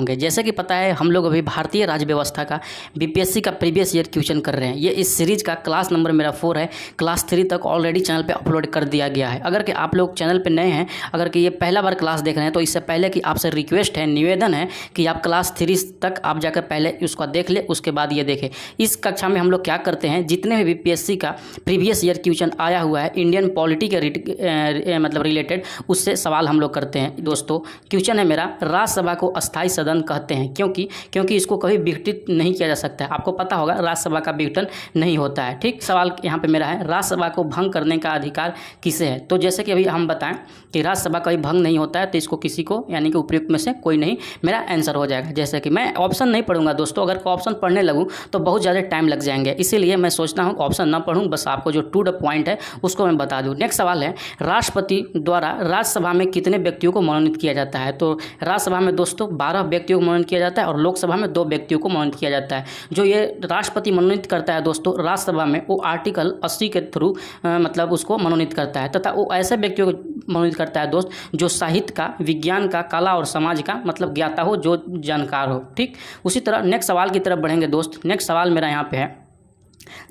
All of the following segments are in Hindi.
होंगे। जैसे कि पता है हम लोग अभी भारतीय राज्य व्यवस्था का बीपीएससी का प्रीवियस ईयर क्वेश्चन कर रहे हैं। ये इस सीरीज़ का क्लास नंबर मेरा 4 है। क्लास 3 तक ऑलरेडी चैनल पे अपलोड कर दिया गया है। अगर कि आप लोग चैनल पे नए हैं, अगर कि ये पहला बार क्लास देख रहे हैं, तो इससे पहले कि आपसे रिक्वेस्ट है, निवेदन है कि आप क्लास 3 तक आप जाकर पहले उसका देख ले, उसके बाद ये देखें। इस कक्षा में हम लोग क्या करते हैं, जितने भी बीपीएससी का प्रीवियस ईयर क्वेश्चन आया हुआ है इंडियन पॉलिटी के मतलब रिलेटेड, उससे सवाल हम लोग करते हैं। दोस्तों क्वेश्चन है मेरा, राज्यसभा को अस्थाई सदन कहते हैं क्योंकि इसको कभी विघटित नहीं किया जा सकता है। आपको पता होगा राज्यसभा का विघटन नहीं होता है। ठीक, सवाल यहाँ पे मेरा है, राज्यसभा को भंग करने का अधिकार किसे है? तो जैसे कि अभी हम बताएं कि राज्यसभा कभी भंग नहीं होता है, तो इसको किसी को यानी कि उपयुक्त में से कोई नहीं मेरा आंसर हो जाएगा। जैसे कि मैं ऑप्शन नहीं पढ़ूंगा दोस्तों, अगर ऑप्शन पढ़ने लगूँ तो बहुत ज़्यादा टाइम लग जाएंगे, इसीलिए मैं सोचता हूँ ऑप्शन ना पढ़ूँ, बस आपको जो टू द पॉइंट है उसको मैं बता दूँ। नेक्स्ट सवाल है, राष्ट्रपति द्वारा राज्यसभा में कितने व्यक्तियों को मनोनीत किया जाता है? तो राज्यसभा में दोस्तों 12 व्यक्तियों को मनोनीत किया जाता है और लोकसभा में 2 व्यक्तियों को मनोनीत किया जाता है। जो ये राष्ट्रपति मनोनीत करता है दोस्तों राज्यसभा में, वो आर्टिकल 80 के थ्रू मतलब उसको मनोनीत करता है, तथा वो ऐसे व्यक्तियों को मनोनीत करता है दोस्त जो साहित्य का, विज्ञान का, कला और समाज का मतलब ज्ञाता हो, जो जानकार हो। ठीक, उसी तरह नेक्स्ट सवाल की तरफ बढ़ेंगे दोस्त। नेक्स्ट सवाल मेरा यहाँ पे है,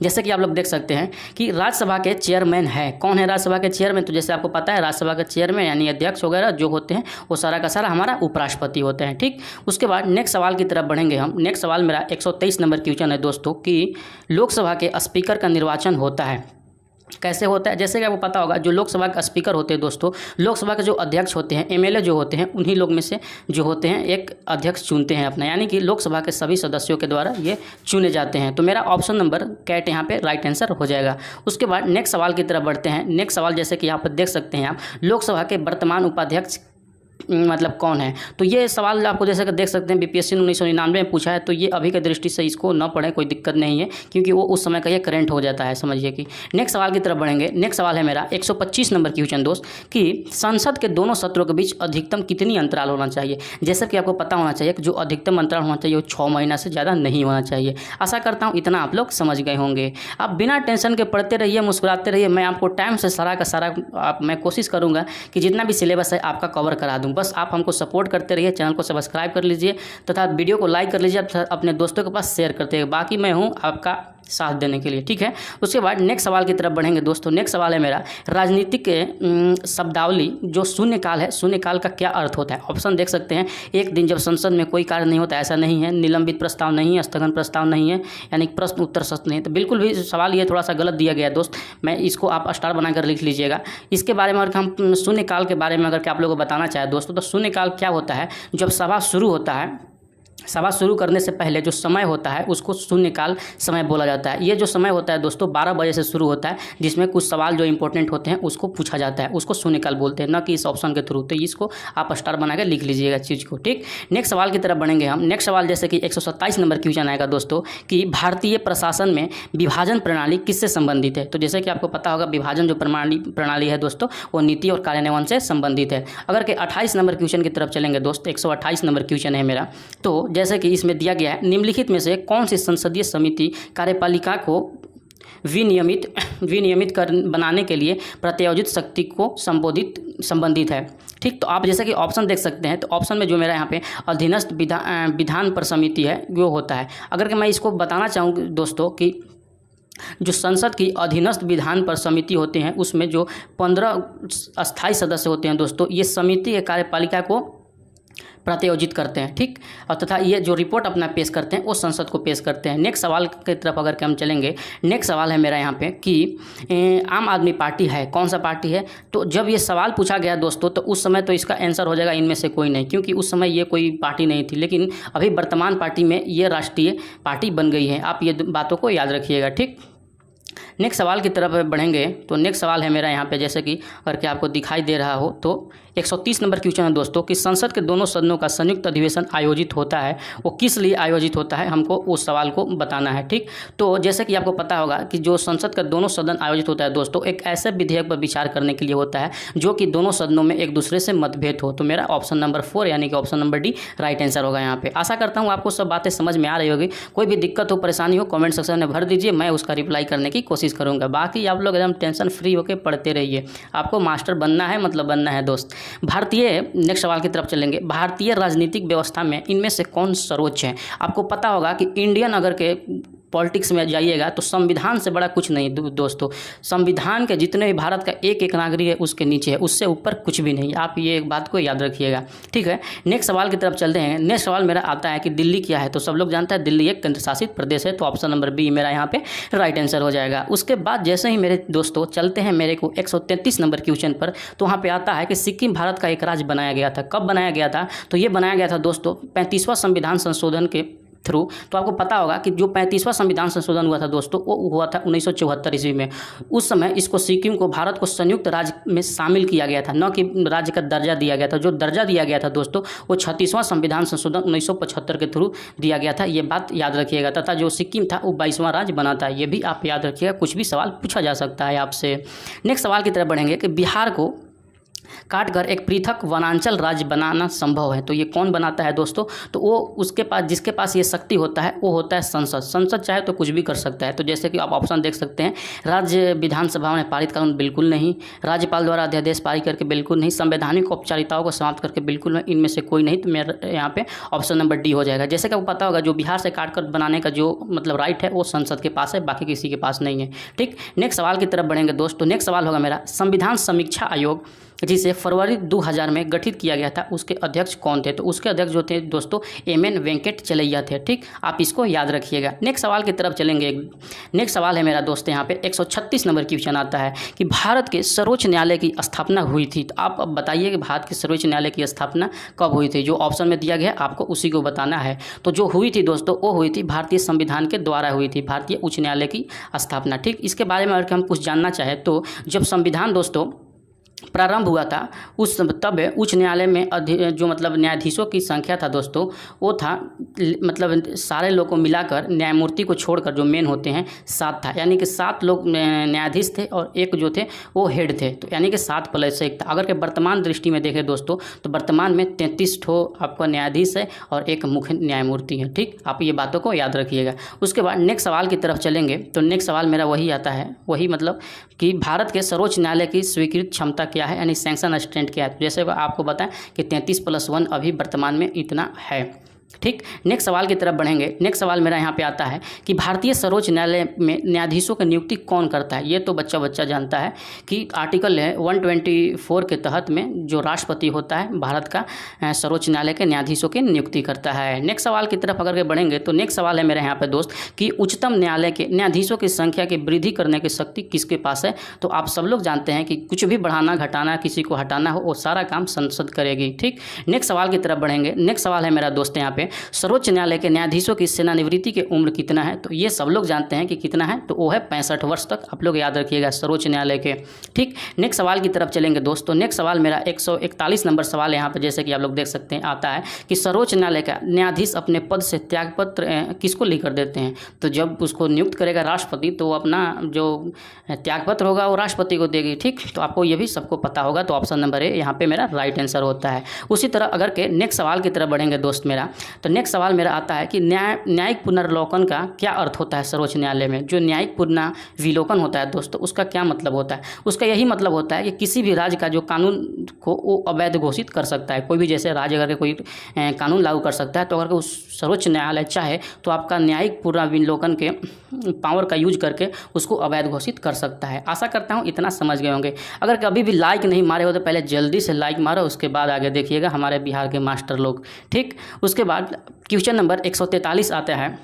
जैसे कि आप लोग देख सकते हैं कि राज्यसभा के चेयरमैन है, कौन है राज्यसभा के चेयरमैन? तो जैसे आपको पता है राज्यसभा के चेयरमैन यानी अध्यक्ष वगैरह जो होते हैं वो सारा का सारा हमारा उपराष्ट्रपति होते हैं। ठीक, उसके बाद नेक्स्ट सवाल की तरफ बढ़ेंगे हम। नेक्स्ट सवाल मेरा 123 नंबर क्वेश्चन है दोस्तों कि लोकसभा के स्पीकर का निर्वाचन होता है, कैसे होता है? जैसे कि आपको पता होगा जो लोकसभा का स्पीकर होते हैं दोस्तों, लोकसभा के जो अध्यक्ष होते हैं, एमएलए जो होते हैं, उन्हीं लोग में से जो होते हैं एक अध्यक्ष चुनते हैं अपना, यानी कि लोकसभा के सभी सदस्यों के द्वारा ये चुने जाते हैं। तो मेरा ऑप्शन नंबर कैट यहाँ पे राइट आंसर हो जाएगा। उसके बाद नेक्स्ट सवाल की तरफ बढ़ते हैं। नेक्स्ट सवाल जैसे कि यहाँ पर देख सकते हैं आप, लोकसभा के वर्तमान उपाध्यक्ष मतलब कौन है? तो ये सवाल आपको जैसे कि देख सकते हैं बीपीएससी ने 1999 में पूछा है, तो ये अभी के दृष्टि से इसको न पढ़ें, कोई दिक्कत नहीं है, क्योंकि वो उस समय का ये करंट हो जाता है, समझिए कि। नेक्स्ट सवाल की तरफ बढ़ेंगे। नेक्स्ट सवाल है मेरा 125 नंबर क्वेश्चन दोस्त कि संसद के दोनों सत्रों के बीच अधिकतम कितनी अंतराल होना चाहिए? जैसे कि आपको पता होना चाहिए कि जो अधिकतम अंतराल होना चाहिए वो 6 महीना से ज़्यादा नहीं होना चाहिए। आशा करता हूँ इतना आप लोग समझ गए होंगे। आप बिना टेंशन के पढ़ते रहिए, मुस्कुराते रहिए, मैं आपको टाइम से सारा का सारा मैं कोशिश करूँगा कि जितना भी सिलेबस है आपका कवर करा दूँ। बस आप हमको सपोर्ट करते रहिए, चैनल को सब्सक्राइब कर लीजिए तथा वीडियो को लाइक कर लीजिए, अपने दोस्तों के पास शेयर करते हैं। बाकी मैं हूँ आपका साथ देने के लिए, ठीक है। उसके बाद नेक्स्ट सवाल की तरफ बढ़ेंगे दोस्तों। नेक्स्ट सवाल है मेरा, राजनीतिक शब्दावली जो शून्यकाल है, शून्यकाल का क्या अर्थ होता है? ऑप्शन देख सकते हैं। एक दिन जब संसद में कोई कार्य नहीं होता, ऐसा नहीं है। निलंबित प्रस्ताव नहीं है, स्थगन प्रस्ताव नहीं है, यानी प्रश्न उत्तर सत्र नहीं है। तो बिल्कुल भी सवाल ये थोड़ा सा गलत दिया गया है दोस्त, मैं इसको आप स्टार बनाकर लिख लीजिएगा। इसके बारे में अगर हम शून्यकाल के बारे में अगर आप लोगों को बताना चाहें दोस्तों, तो शून्यकाल क्या होता है? जब सभा शुरू होता है, सभा शुरू करने से पहले जो समय होता है उसको शून्यकाल समय बोला जाता है। ये जो समय होता है दोस्तों 12 बजे से शुरू होता है, जिसमें कुछ सवाल जो इंपॉर्टेंट होते हैं उसको पूछा जाता है, उसको शून्यकाल बोलते हैं, न कि इस ऑप्शन के थ्रू। तो इसको आप स्टार बना के लिख लीजिएगा चीज़ को, ठीक। नेक्स्ट सवाल की तरफ बढ़ेंगे हम। नेक्स्ट सवाल जैसे कि 127 नंबर क्वेश्चन आएगा दोस्तों कि भारतीय प्रशासन में विभाजन प्रणाली किससे संबंधित है? तो जैसे कि आपको पता होगा विभाजन जो प्रणाली है दोस्तों वो नीति और कार्यान्वयन से संबंधित है। अगर कि 28 नंबर क्वेश्चन की तरफ चलेंगे दोस्त, 128 नंबर क्वेश्चन है मेरा। तो जैसे कि इसमें दिया गया है, निम्नलिखित में से कौन सी संसदीय समिति कार्यपालिका को विनियमित बनाने के लिए प्रत्यायोजित शक्ति को संबंधित है? ठीक, तो आप जैसे कि ऑप्शन देख सकते हैं, तो ऑप्शन में जो मेरा यहाँ पे अधीनस्थ विधान पर समिति है वो होता है। अगर कि मैं इसको बताना चाहूँ दोस्तों कि जो संसद की अधीनस्थ विधान पर समिति होते हैं उसमें जो 15 अस्थायी सदस्य होते हैं दोस्तों, ये समिति के कार्यपालिका को प्रत्यायोजित करते हैं, ठीक। और तथा ये जो रिपोर्ट अपना पेश करते हैं वो संसद को पेश करते हैं। नेक्स्ट सवाल की तरफ अगर हम चलेंगे, नेक्स्ट सवाल है मेरा यहाँ पे कि आम आदमी पार्टी है, कौन सा पार्टी है? तो जब ये सवाल पूछा गया दोस्तों तो उस समय तो इसका आंसर हो जाएगा इनमें से कोई नहीं, क्योंकि उस समय ये कोई पार्टी नहीं थी, लेकिन अभी वर्तमान पार्टी में ये राष्ट्रीय पार्टी बन गई है। आप ये बातों को याद रखिएगा, ठीक। नेक्स्ट सवाल की तरफ बढ़ेंगे तो नेक्स्ट सवाल है मेरा यहाँ पे, जैसे कि अगर क्या आपको दिखाई दे रहा हो तो 130 नंबर क्वेश्चन है दोस्तों कि संसद के दोनों सदनों का संयुक्त अधिवेशन आयोजित होता है, वो किस लिए आयोजित होता है? हमको उस सवाल को बताना है, ठीक। तो जैसे कि आपको पता होगा कि जो संसद का दोनों सदन आयोजित होता है दोस्तों, एक ऐसे विधेयक पर विचार करने के लिए होता है जो कि दोनों सदनों में एक दूसरे से मतभेद हो। तो मेरा ऑप्शन नंबर 4 यानी कि option number D right answer होगा यहाँ पे। आशा करता हूँ आपको सब बातें समझ में आ रही होगी। कोई भी दिक्कत हो, परेशानी हो, कॉमेंट सेक्शन में भर दीजिए, मैं उसका रिप्लाई करने की कोशिश कोशिश करूँगा। बाकी आप लोग एकदम टेंशन फ्री होकर पढ़ते रहिए, आपको मास्टर बनना है, मतलब बनना है दोस्त। भारतीय, नेक्स्ट सवाल की तरफ चलेंगे। भारतीय राजनीतिक व्यवस्था में इनमें से कौन सर्वोच्च है? आपको पता होगा कि इंडियन अगर के पॉलिटिक्स में जाइएगा तो संविधान से बड़ा कुछ नहीं दोस्तों। संविधान के जितने भी भारत का एक एक नागरिक है उसके नीचे है, उससे ऊपर कुछ भी नहीं। आप ये एक बात को याद रखिएगा, ठीक है। नेक्स्ट सवाल की तरफ चलते हैं। नेक्स्ट सवाल मेरा आता है कि दिल्ली क्या है? तो सब लोग जानते हैं दिल्ली एक केंद्र शासित प्रदेश है, तो ऑप्शन नंबर बी मेरा यहाँ पे राइट आंसर हो जाएगा। उसके बाद जैसे ही मेरे दोस्तों चलते हैं मेरे को 133 नंबर क्वेश्चन पर, तो वहाँ पे आता है कि सिक्किम भारत का एक राज्य बनाया गया था। कब बनाया गया था? तो ये बनाया गया था दोस्तों 35वां संविधान संशोधन के थ्रू। तो आपको पता होगा कि जो 35वां संविधान संशोधन हुआ था दोस्तों, वो हुआ था 1974 ईस्वी में। उस समय इसको सिक्किम को भारत को संयुक्त राज्य में शामिल किया गया था, न कि राज्य का दर्जा दिया गया था। जो दर्जा दिया गया था दोस्तों वो 36वां संविधान संशोधन 1975 के थ्रू दिया गया था, ये बात याद रखिएगा। तथा जो सिक्किम था वो 22वां राज्य बना था, ये भी आप याद रखिएगा। कुछ भी सवाल पूछा जा सकता है आपसे। नेक्स्ट सवाल की तरफ बढ़ेंगे कि बिहार को काटकर एक पृथक वनांचल राज्य बनाना संभव है, तो ये कौन बनाता है दोस्तों? तो वो उसके पास, जिसके पास ये शक्ति होता है वो होता है संसद। संसद चाहे तो कुछ भी कर सकता है। तो जैसे कि आप ऑप्शन देख सकते हैं, राज्य विधानसभा में पारित कानून बिल्कुल नहीं, राज्यपाल द्वारा अध्यादेश पारित करके बिल्कुल नहीं, संवैधानिक औपचारिकताओं को समाप्त करके बिल्कुल नहीं, इनमें से कोई नहीं। तो मेरा यहाँ पे ऑप्शन नंबर डी हो जाएगा। जैसे कि आपको पता होगा जो बिहार से काटकर बनाने का जो मतलब राइट है वो संसद के पास है, बाकी किसी के पास नहीं है, ठीक। नेक्स्ट सवाल की तरफ बढ़ेंगे दोस्तों। नेक्स्ट सवाल होगा मेरा, संविधान समीक्षा आयोग जिसे फरवरी 2000 में गठित किया गया था, उसके अध्यक्ष कौन थे? तो उसके अध्यक्ष जो थे दोस्तों एम.एन. वेंकट चलैया थे, ठीक। आप इसको याद रखिएगा। नेक्स्ट सवाल की तरफ चलेंगे। नेक्स्ट सवाल है मेरा दोस्त यहाँ पे 136 नंबर क्वेश्चन आता है कि भारत के सर्वोच्च न्यायालय की स्थापना हुई थी। तो आप अब बताइए कि भारत के सर्वोच्च न्यायालय की स्थापना कब हुई थी? जो ऑप्शन में दिया गया आपको उसी को बताना है। तो जो हुई थी दोस्तों वो हुई थी भारतीय संविधान के द्वारा हुई थी, भारतीय उच्च न्यायालय की स्थापना, ठीक। इसके बारे में अगर हम कुछ जानना चाहें तो जब संविधान दोस्तों प्रारंभ हुआ था उस तब उच्च न्यायालय में जो मतलब न्यायाधीशों की संख्या था दोस्तों वो था मतलब सारे लोग को मिलाकर न्यायमूर्ति को छोड़कर जो मेन होते हैं 7 था, यानी कि 7 लोग न्यायाधीश थे और एक जो थे वो हेड थे, तो यानी कि 7 प्लस 1 था। अगर के वर्तमान दृष्टि में देखें दोस्तों तो वर्तमान में 33 ठो आपका न्यायाधीश है और एक मुख्य न्यायमूर्ति है, ठीक। आप ये बातों को याद रखिएगा। उसके बाद नेक्स्ट सवाल की तरफ चलेंगे तो नेक्स्ट सवाल मेरा वही आता है, वही मतलब कि भारत के सर्वोच्च न्यायालय की स्वीकृत क्षमता क्या है, यानी सैंक्शन स्ट्रेंथ क्या है। जैसे आपको बताएं कि 33+1 अभी वर्तमान में इतना है, ठीक। नेक्स्ट सवाल की तरफ बढ़ेंगे। नेक्स्ट सवाल मेरा यहाँ पे आता है कि भारतीय सर्वोच्च न्यायालय में न्यायाधीशों की नियुक्ति कौन करता है? ये तो बच्चा जानता है कि आर्टिकल है 124 के तहत में जो राष्ट्रपति होता है भारत का सर्वोच्च न्यायालय के न्यायाधीशों की नियुक्ति करता है। नेक्स्ट सवाल की तरफ अगर के बढ़ेंगे तो नेक्स्ट सवाल है मेरे यहाँ पे दोस्त कि उच्चतम न्यायालय के न्यायाधीशों की संख्या की वृद्धि करने की शक्ति किसके पास है? तो आप सब लोग जानते हैं कि कुछ भी बढ़ाना घटाना किसी को हटाना हो वो सारा काम संसद करेगी, ठीक। नेक्स्ट सवाल की तरफ बढ़ेंगे। नेक्स्ट सवाल है मेरा दोस्त यहाँ पे सर्वोच्च न्यायालय के न्यायाधीशों की सेवानिवृत्ति की उम्र कितना है? तो ये सब लोग जानते हैं कि कितना है, तो वो है 65 वर्ष तक। आप लोग याद रखिएगा सर्वोच्च न्यायालय के, ठीक। नेक्स्ट सवाल की तरफ चलेंगे दोस्तों। नेक्स्ट सवाल मेरा 141 नंबर सवाल यहाँ पे जैसे कि आप लोग देख सकते हैं आता है कि सर्वोच्च न्यायालय का न्यायाधीश अपने पद से त्यागपत्र किसको लिखकर देते हैं? तो जब उसको नियुक्त करेगा राष्ट्रपति तो वो अपना जो त्यागपत्र होगा वो राष्ट्रपति को देगी, ठीक। तो आपको ये भी सबको पता होगा, तो ऑप्शन नंबर ए यहाँ पे मेरा राइट आंसर होता है। उसी तरह अगर के नेक्स्ट सवाल की तरफ बढ़ेंगे दोस्त मेरा, तो नेक्स्ट सवाल मेरा आता है कि न्यायिक पुनर्विलोकन का क्या अर्थ होता है सर्वोच्च न्यायालय में? जो न्यायिक पुनर्विलोकन होता है दोस्तों उसका क्या मतलब होता है? उसका यही मतलब होता है कि किसी भी राज्य का जो कानून को वो अवैध घोषित कर सकता है। कोई भी जैसे राज्य अगर कोई कानून लागू कर सकता है तो अगर उस सर्वोच्च न्यायालय चाहे तो आपका न्यायिक पुनर्विलोकन के पावर का यूज करके उसको अवैध घोषित कर सकता है। आशा करता हूँ इतना समझ गए होंगे। अगर कभी भी लाइक नहीं मारे हो तो पहले जल्दी से लाइक मारो, उसके बाद आगे देखिएगा हमारे बिहार के मास्टर लोग, ठीक। उसके बाद क्वेश्चन नंबर 143 आता है,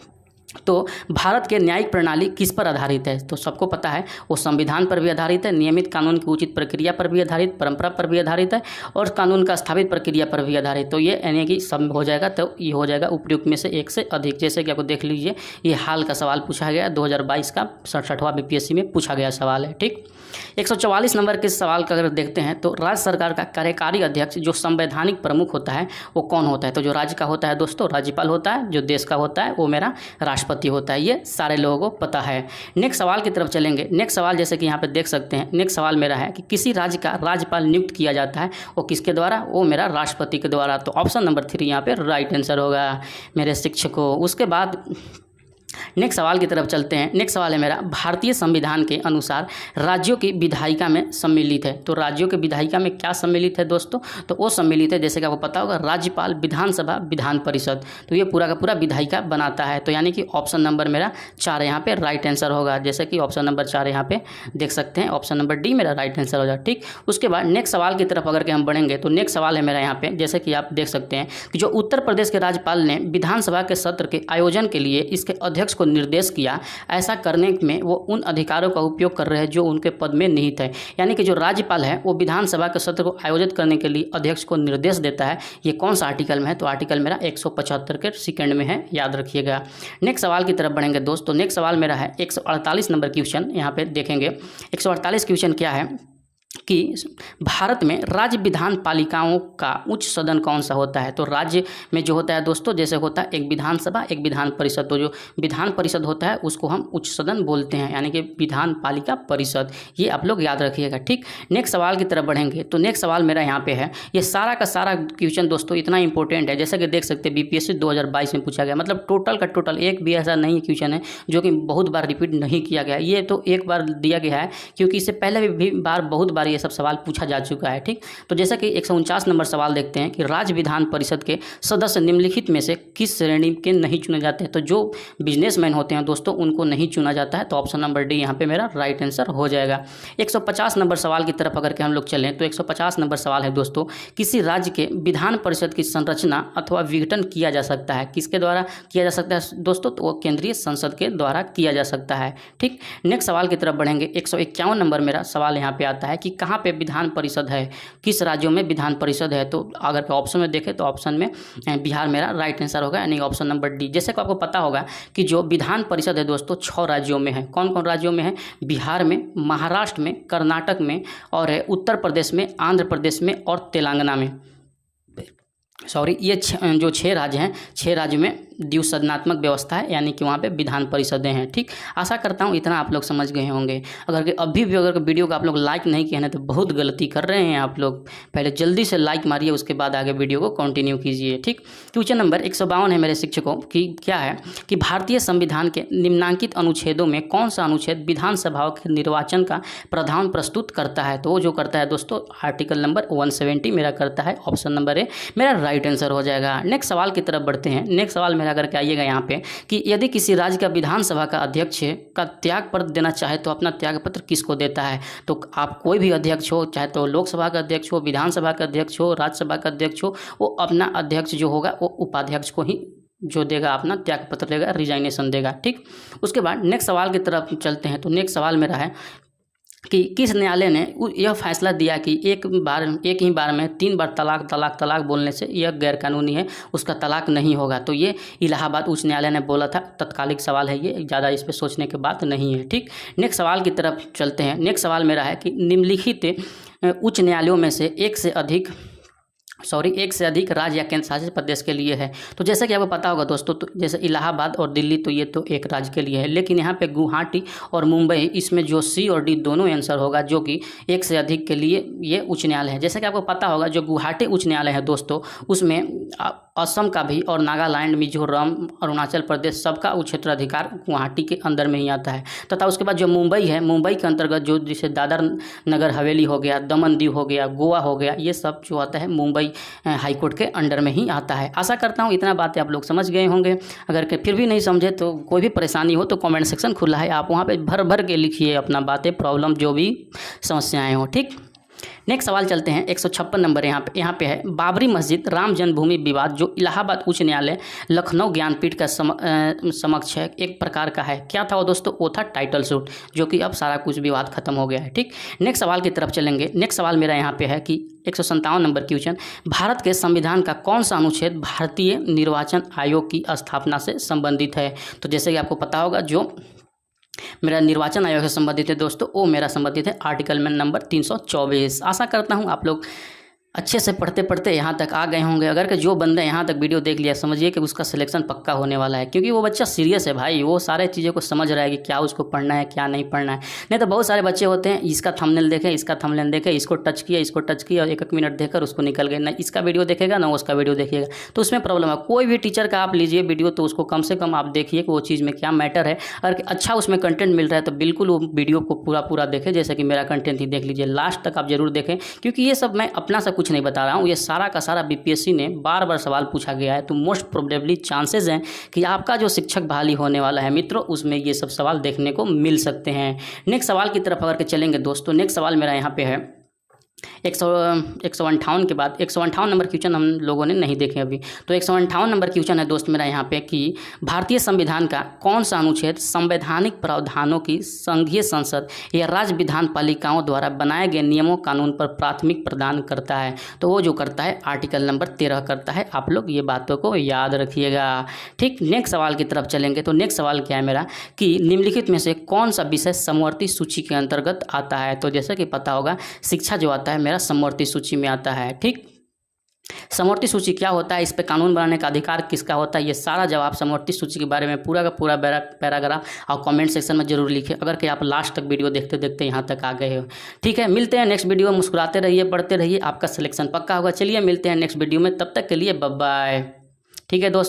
तो भारत के न्यायिक प्रणाली किस पर आधारित है? तो सबको पता है वो संविधान पर भी आधारित है, नियमित कानून की उचित प्रक्रिया पर भी आधारित, परंपरा पर भी आधारित है और कानून का स्थापित प्रक्रिया पर भी आधारित। तो ये यानी कि सब हो जाएगा, तो ये हो जाएगा उपयुक्त में से एक से अधिक। जैसे कि आपको देख लीजिए ये हाल का सवाल पूछा गया 2022 का 67वां बीपीएससी में पूछा गया सवाल है, ठीक। 144 नंबर के सवाल का अगर देखते हैं तो राज्य सरकार का कार्यकारी अध्यक्ष जो संवैधानिक प्रमुख होता है वो कौन होता है? तो जो राज्य का होता है दोस्तों राज्यपाल होता है, जो देश का होता है वो मेरा राष्ट्रपति होता है। ये सारे लोगों को पता है। नेक्स्ट सवाल की तरफ चलेंगे। नेक्स्ट सवाल जैसे कि यहाँ पे देख सकते हैं, नेक्स्ट सवाल मेरा है कि किसी राज्य का राज्यपाल नियुक्त किया जाता है वो किसके द्वारा? वो मेरा राष्ट्रपति के द्वारा। तो ऑप्शन नंबर 3 यहाँ पे राइट आंसर होगा मेरे शिक्षकों। उसके बाद नेक्स्ट सवाल की तरफ चलते हैं। नेक्स्ट सवाल है मेरा, भारतीय संविधान के अनुसार राज्यों की विधायिका में सम्मिलित है। तो राज्यों के विधायिका में क्या सम्मिलित है दोस्तों? तो वो सम्मिलित है, जैसे कि आपको पता होगा, राज्यपाल, विधानसभा, विधान परिषद। तो ये पूरा का पूरा विधायिका बनाता है। तो यानी कि ऑप्शन नंबर मेरा 4 यहाँ पे राइट आंसर होगा। जैसे कि ऑप्शन नंबर 4 यहाँ पे देख सकते हैं, ऑप्शन नंबर डी मेरा राइट आंसर हो जाए। ठीक, उसके बाद नेक्स्ट सवाल की तरफ अगर के हम बढ़ेंगे तो नेक्स्ट सवाल है मेरा यहाँ पे, जैसे कि आप देख सकते हैं कि जो उत्तर प्रदेश के राज्यपाल ने विधानसभा के सत्र के आयोजन के लिए इसके अध्यक्ष को निर्देश किया, ऐसा करने में वो उन अधिकारों का उपयोग कर रहे हैं जो उनके पद में निहित है। यानी कि जो राज्यपाल है वो विधानसभा के सत्र को आयोजित करने के लिए अध्यक्ष को निर्देश देता है। ये कौन सा आर्टिकल में है? तो आर्टिकल मेरा 175 के सेकंड में है, याद रखिएगा। नेक्स्ट सवाल की तरफ बढ़ेंगे दोस्तों। नेक्स्ट सवाल मेरा है 148 नंबर क्वेश्चन। यहाँ पे देखेंगे 148 क्वेश्चन क्या है कि भारत में राज्य विधान पालिकाओं का उच्च सदन कौन सा होता है? तो राज्य में जो होता है दोस्तों, जैसे होता है एक विधानसभा, एक विधान परिषद। तो जो विधान परिषद होता है उसको हम उच्च सदन बोलते हैं, यानी कि विधान पालिका परिषद। ये आप लोग याद रखिएगा। ठीक, नेक्स्ट सवाल की तरफ बढ़ेंगे तो नेक्स्ट सवाल मेरा यहाँ पे है, ये सारा का सारा क्वेश्चन दोस्तों इतना इंपॉर्टेंट है, जैसे कि देख सकते हैं बीपीएससी 2022 में पूछा गया। मतलब टोटल का टोटल एक भी ऐसा नहीं क्वेश्चन है जो कि बहुत बार रिपीट नहीं किया गया। ये तो एक बार दिया गया है क्योंकि इससे पहले भी बार बहुत बार ये सब सवाल पूछा जा चुका है। ठीक, तो जैसा कि 149 नंबर सवाल देखते हैं कि राज्य विधान परिषद के सदस्य निम्नलिखित में से किस श्रेणी के नहीं चुने जाते हैं? तो जो बिजनेसमैन होते हैं दोस्तों उनको नहीं चुना जाता है। तो ऑप्शन नंबर डी यहाँ पे मेरा राइट आंसर हो जाएगा। 150 नंबर सवाल की तरफ अगर के हम लोग चलें तो 150 नंबर सवाल है दोस्तों, किसी राज्य के विधान परिषद की संरचना अथवा विघटन किया जा सकता है? किसके द्वारा किया जा सकता है दोस्तों? तो वो केंद्रीय संसद के द्वारा किया जा सकता है। ठीक, नेक्स्ट सवाल की तरफ बढ़ेंगे। 151 नंबर मेरा सवाल यहाँ पे आता है कि कहाँ पे विधान परिषद है, किस राज्यों में विधान परिषद है? तो अगर ऑप्शन में देखें तो ऑप्शन में बिहार मेरा राइट आंसर होगा, यानी ऑप्शन नंबर डी। जैसे कि आपको पता होगा कि जो विधान परिषद है दोस्तों 6 राज्यों में है। कौन कौन राज्यों में है? बिहार में, महाराष्ट्र में, कर्नाटक में और उत्तर प्रदेश में, आंध्र प्रदेश में और तेलंगाना में। सॉरी, ये जो 6 राज्य हैं, 6 राज्यों में द्विसदनात्मक व्यवस्था है, यानी कि वहाँ पे विधान परिषदें हैं। ठीक, आशा करता हूँ इतना आप लोग समझ गए होंगे। अगर अभी भी अगर वीडियो को आप लोग लाइक नहीं किए हैं तो बहुत गलती कर रहे हैं आप लोग। पहले जल्दी से लाइक मारिए, उसके बाद आगे वीडियो को कंटिन्यू कीजिए। ठीक, क्वेश्चन नंबर 152 है मेरे शिक्षकों की, क्या है कि भारतीय संविधान के निम्नांकित अनुच्छेदों में कौन सा अनुच्छेद विधानसभाओं के निर्वाचन का प्रावधान प्रस्तुत करता है? तो वो जो करता है दोस्तों आर्टिकल नंबर 170 मेरा करता है। ऑप्शन नंबर ए मेरा राइट आंसर हो जाएगा। नेक्स्ट सवाल की तरफ बढ़ते हैं। नेक्स्ट सवाल मेरा अगर के आइएगा यहाँ पे कि यदि किसी राज्य का विधानसभा का अध्यक्ष का त्याग पत्र देना चाहे तो अपना त्याग पत्र किसको देता है? तो आप कोई भी अध्यक्ष हो, चाहे तो लोकसभा का अध्यक्ष हो, विधानसभा का अध्यक्ष हो, राज्यसभा का अध्यक्ष हो, वो अपना अध्यक्ष जो होगा वो उपाध्यक्ष को ही जो देगा, अपना त्याग पत्र देगा, रिजाइनेशन देगा। ठीक, उसके बाद नेक्स्ट सवाल की तरफ चलते हैं। तो नेक्स्ट सवाल मेरा है कि किस न्यायालय ने यह फैसला दिया कि एक ही बार में 3 बार तलाक बोलने से यह गैरकानूनी है, उसका तलाक नहीं होगा? तो ये इलाहाबाद उच्च न्यायालय ने बोला था। तत्कालिक सवाल है ये, ज़्यादा इस पर सोचने की बात नहीं है। ठीक, नेक्स्ट सवाल की तरफ चलते हैं। नेक्स्ट सवाल मेरा है कि निम्नलिखित उच्च न्यायालयों में से एक से अधिक राज्य या केंद्र शासित प्रदेश के लिए है। तो जैसा कि आपको पता होगा दोस्तों, तो जैसे इलाहाबाद और दिल्ली तो ये तो एक राज्य के लिए है, लेकिन यहाँ पे गुवाहाटी और मुंबई, इसमें जो सी और डी दोनों आंसर होगा, जो कि एक से अधिक के लिए ये उच्च न्यायालय है। जैसे कि आपको पता होगा जो गुवाहाटी उच्च न्यायालय है दोस्तों, उसमें असम का भी और नागालैंड, मिजोरम, अरुणाचल प्रदेश सबका क्षेत्राधिकार गुवाहाटी के अंदर में ही आता है। तथा उसके बाद जो मुंबई है, मुंबई के अंतर्गत जो जैसे दादर नगर हवेली हो गया, दमन दीव हो गया, गोवा हो गया, ये सब जो आता है मुंबई हाईकोर्ट के अंडर में ही आता है। आशा करता हूँ इतना बातें आप लोग समझ गए होंगे। अगर फिर भी नहीं समझे तो कोई भी परेशानी हो तो कमेंट सेक्शन खुला है, आप वहाँ पे भर के लिखिए अपना बातें, प्रॉब्लम, जो भी समस्याएं हो। ठीक, नेक्स्ट सवाल चलते हैं। 156 नंबर यहाँ पे है, बाबरी मस्जिद राम जन्मभूमि विवाद जो इलाहाबाद उच्च न्यायालय लखनऊ ज्ञानपीठ का समक्ष है, एक प्रकार का है, क्या था वो दोस्तों? वो था टाइटल सूट, जो कि अब सारा कुछ विवाद खत्म हो गया है। ठीक, नेक्स्ट सवाल की तरफ चलेंगे। नेक्स्ट सवाल मेरा यहाँ पे है कि 157 नंबर क्वेश्चन, भारत के संविधान का कौन सा अनुच्छेद भारतीय निर्वाचन आयोग की स्थापना से संबंधित है? तो जैसे कि आपको पता होगा जो मेरा निर्वाचन आयोग से संबंधित है दोस्तों, वो मेरा संबंधित है आर्टिकल में नंबर 324। आशा करता हूँ आप लोग अच्छे से पढ़ते पढ़ते यहाँ तक आ गए होंगे। अगर कि जो बंदा यहाँ तक वीडियो देख लिया, समझिए कि उसका सिलेक्शन पक्का होने वाला है, क्योंकि वो बच्चा सीरियस है भाई, वो सारे चीज़ों को समझ रहा है कि क्या उसको पढ़ना है क्या नहीं पढ़ना है। नहीं तो बहुत सारे बच्चे होते हैं, इसका थंबनेल देखे, इसका थंबनेल देखे, इसको टच किया और 1-1 मिनट देखकर उसको निकल गए, ना इसका वीडियो देखेगा ना उसका वीडियो देखिएगा, तो उसमें प्रॉब्लम है। कोई भी टीचर का आप लीजिए वीडियो, तो उसको कम से कम आप देखिए कि वो चीज़ में क्या मैटर है। अगर अच्छा उसमें कंटेंट मिल रहा है तो बिल्कुल वो वीडियो को पूरा देखें, जैसे कि मेरा कंटेंट ही देख लीजिए, लास्ट तक आप जरूर देखें, क्योंकि ये सब मैं अपना सा कुछ नहीं बता रहा हूँ, ये सारा का सारा बीपीएससी ने बार सवाल पूछा गया है। तो मोस्ट प्रोबेबली चांसेस हैं कि आपका जो शिक्षक बहाली होने वाला है मित्रों, उसमें ये सब सवाल देखने को मिल सकते हैं। नेक्स्ट सवाल की तरफ अगर के चलेंगे दोस्तों, नेक्स्ट सवाल मेरा यहाँ पे है 158 के बाद 158 नंबर क्वेश्चन हम लोगों ने नहीं देखे अभी। तो 158 नंबर क्वेश्चन है दोस्त मेरा यहाँ पे कि भारतीय संविधान का कौन सा अनुच्छेद संवैधानिक प्रावधानों की संघीय संसद या राज्य विधान पालिकाओं द्वारा बनाए गए नियमों कानून पर प्राथमिक प्रदान करता है। तो वो जो करता है आर्टिकल नंबर 13 करता है। आप लोग ये बातों को याद रखिएगा। ठीक, नेक्स्ट सवाल की तरफ चलेंगे। तो नेक्स्ट सवाल क्या है मेरा कि निम्नलिखित में से कौन सा विषय समवर्ती सूची के अंतर्गत आता है। तो जैसे कि पता होगा शिक्षा जो आता है मेरा समवर्ती सूची में आता है। ठीक, समवर्ती सूची क्या होता है, इस पे कानून बनाने का अधिकार किसका होता है, ये सारा जवाब समवर्ती सूची के बारे में पूरा का पूरा पैराग्राफ और कमेंट सेक्शन में जरूर लिखें, अगर कि आप लास्ट तक वीडियो देखते देखते यहाँ तक आ गए हो। ठीक है, मिलते हैं नेक्स्ट वीडियो में। मुस्कुराते रहिए, पढ़ते रहिए, आपका सिलेक्शन पक्का होगा। चलिए मिलते हैं नेक्स्ट वीडियो में, तब तक के लिए बाय बाय। ठीक है दोस्त।